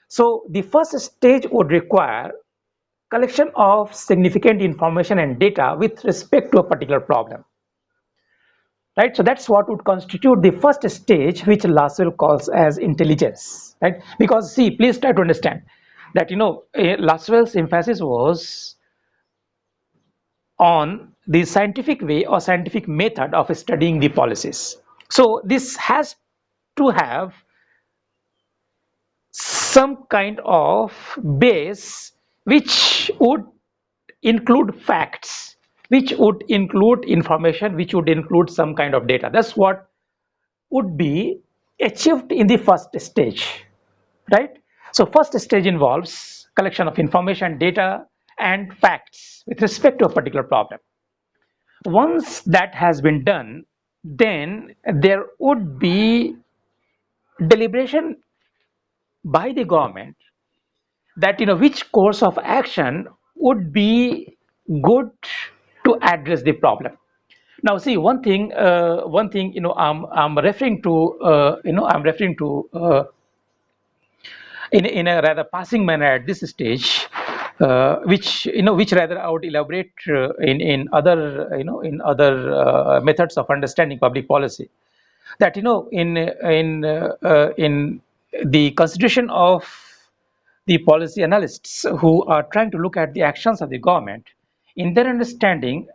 So the first stage would require collection of significant information and data with respect to a particular problem. Right, so that's what would constitute the first stage, which Lasswell calls as intelligence. Right, because see, please try to understand that Lasswell's emphasis was on the scientific way or scientific method of studying the policies. So this has to have some kind of base which would include facts, which would include information, which would include some kind of data. That's what would be achieved in the first stage, right? So first stage involves collection of information, data, and facts with respect to a particular problem. Once that has been done, then there would be deliberation by the government that which course of action would be good to address the problem. Now see, one thing I'm referring to in a rather passing manner at this stage, which rather I would elaborate in other methods of understanding public policy. That in the consideration of the policy analysts who are trying to look at the actions of the government, in their understanding,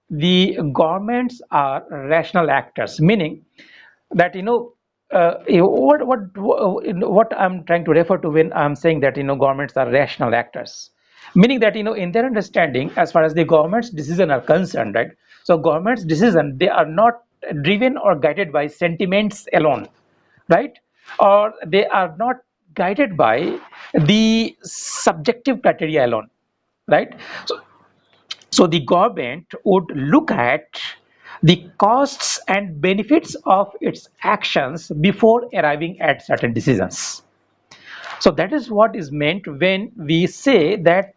the governments are rational actors, meaning that what I'm trying to refer to when I'm saying that governments are rational actors, meaning that in their understanding, as far as the government's decision are concerned, right? So government's decision, they are not driven or guided by sentiments alone, right? Or they are not guided by the subjective criteria alone, right? So the government would look at the costs and benefits of its actions before arriving at certain decisions. So that is what is meant when we say that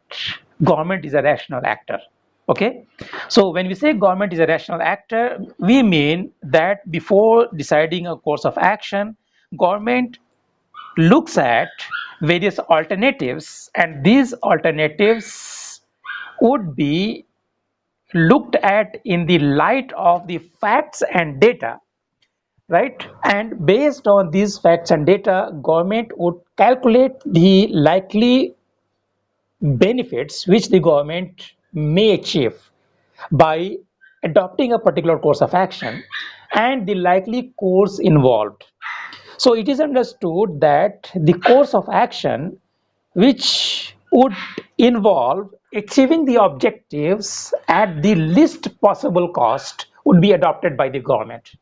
government is a rational actor. Okay, so when we say government is a rational actor, we mean that before deciding a course of action, government looks at various alternatives, and these alternatives would be looked at in the light of the facts and data, right? And based on these facts and data, government would calculate the likely benefits which the government may achieve by adopting a particular course of action and the likely course involved. So it is understood that the course of action which would involve achieving the objectives at the least possible cost would be adopted by the government,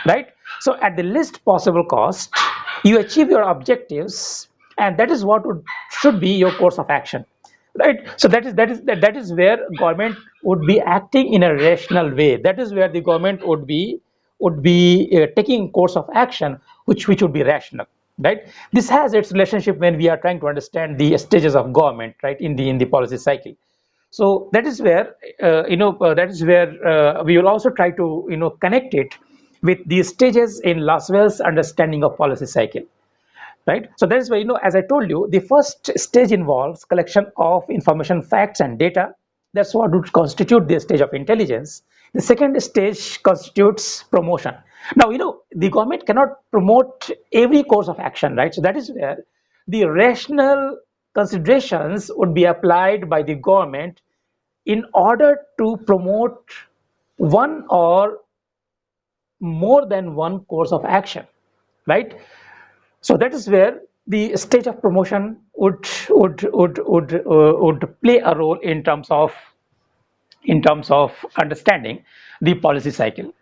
right? So at the least possible cost, you achieve your objectives, and that is what should be your course of action, right? So that is where government would be acting in a rational way. That is where the government would be taking course of action which would be rational, right? This has its relationship when we are trying to understand the stages of government, right, in the policy cycle. So that is where we will also try to connect it with the stages in Lasswell's understanding of policy cycle, right? So that is why, as I told you, the first stage involves collection of information, facts, and data. That's what would constitute the stage of intelligence. The second stage constitutes promotion. Now, the government cannot promote every course of action, right? So that is where the rational considerations would be applied by the government in order to promote one or more than one course of action, right? So that is where the stage of promotion would play a role in terms of understanding the policy cycle,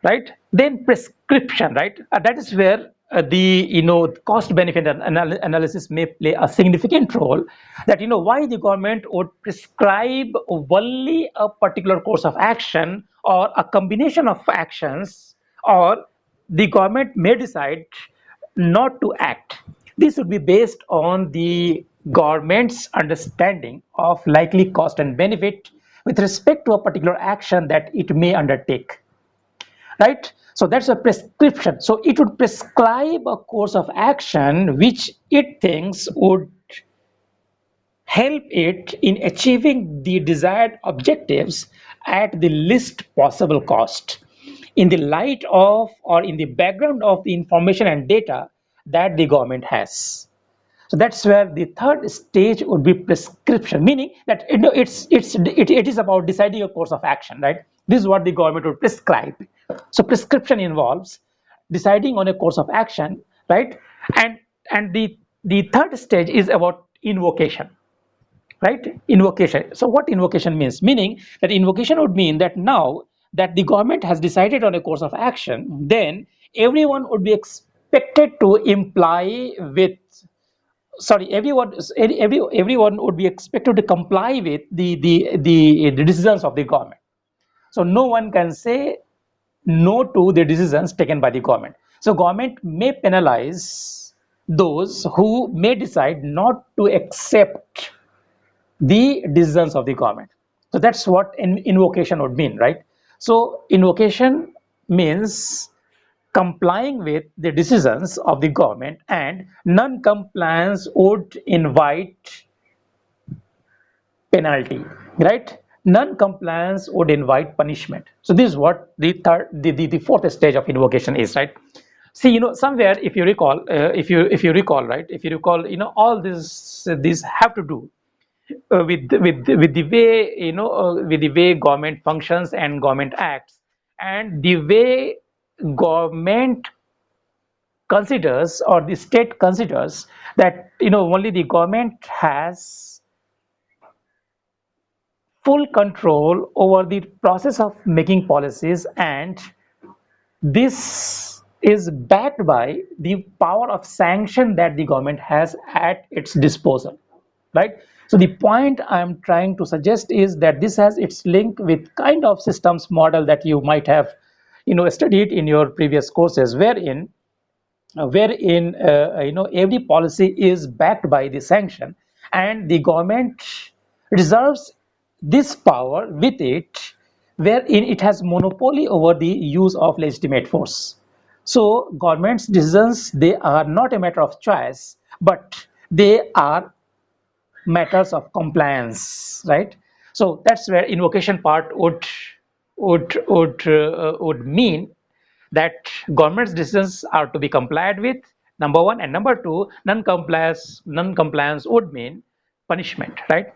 right? Then prescription, right? That is where the cost benefit analysis may play a significant role. That why the government would prescribe only a particular course of action or a combination of actions, or the government may decide not to act. This would be based on the government's understanding of likely cost and benefit with respect to a particular action that it may undertake. right? So that's a prescription. So it would prescribe a course of action which it thinks would help it in achieving the desired objectives at the least possible cost in the light of or in the background of the information and data that the government has. So that's where the third stage would be prescription, meaning that it is about deciding a course of action, right? This is what the government would prescribe. So prescription involves deciding on a course of action, right? And the third stage is about invocation, right? Invocation. So what invocation means? Meaning that invocation would mean that now that the government has decided on a course of action, then everyone would be expected to imply with sorry everyone would be expected to comply with the decisions of the government. So no one can say no to the decisions taken by the government. So government may penalize those who may decide not to accept the decisions of the government. So that's what invocation would mean, right? So invocation means complying with the decisions of the government, and non-compliance would invite penalty, right? Non-compliance would invite punishment. So this is what the fourth stage of invocation is, right? See, somewhere, if you recall, if you recall, right, if you recall, all this these have to do with the way with the way government functions and government acts, and the way government considers or the state considers that only the government has full control over the process of making policies, and this is backed by the power of sanction that the government has at its disposal, right? So the point I am trying to suggest is that this has its link with kind of systems model that you might have studied in your previous courses, wherein every policy is backed by the sanction, and the government reserves this power with it, wherein it has monopoly over the use of legitimate force. So government's decisions, they are not a matter of choice, but they are matters of compliance, right? So that's where invocation part would mean that government's decisions are to be complied with, number one, and number two, non-compliance would mean punishment, right?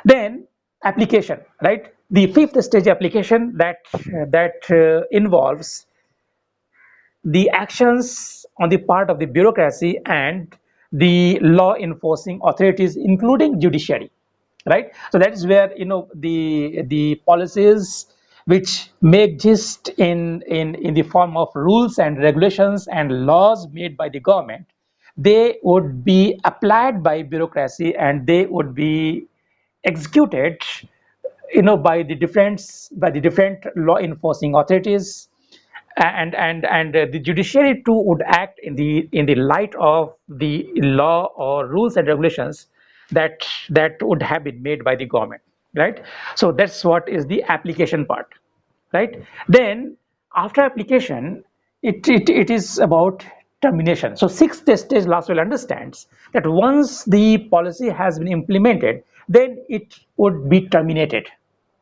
Then application, right? The fifth stage application that involves the actions on the part of the bureaucracy and the law enforcing authorities, including judiciary, right? So that is where the policies which may exist in the form of rules and regulations and laws made by the government, they would be applied by bureaucracy, and they would be executed by the different law enforcing authorities, and the judiciary too would act in the light of the law or rules and regulations that would have been made by the government, right? So that's what is the application part, right? Then after application, it is about termination. So sixth stage, Lasswell understands that once the policy has been implemented, then it would be terminated,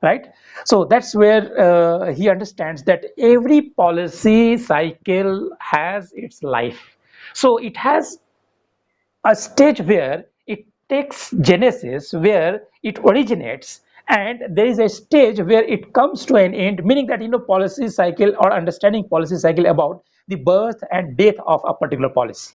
right? So that's where he understands that every policy cycle has its life. So it has a stage where it takes genesis, where it originates, and there is a stage where it comes to an end, meaning that policy cycle or understanding policy cycle about the birth and death of a particular policy.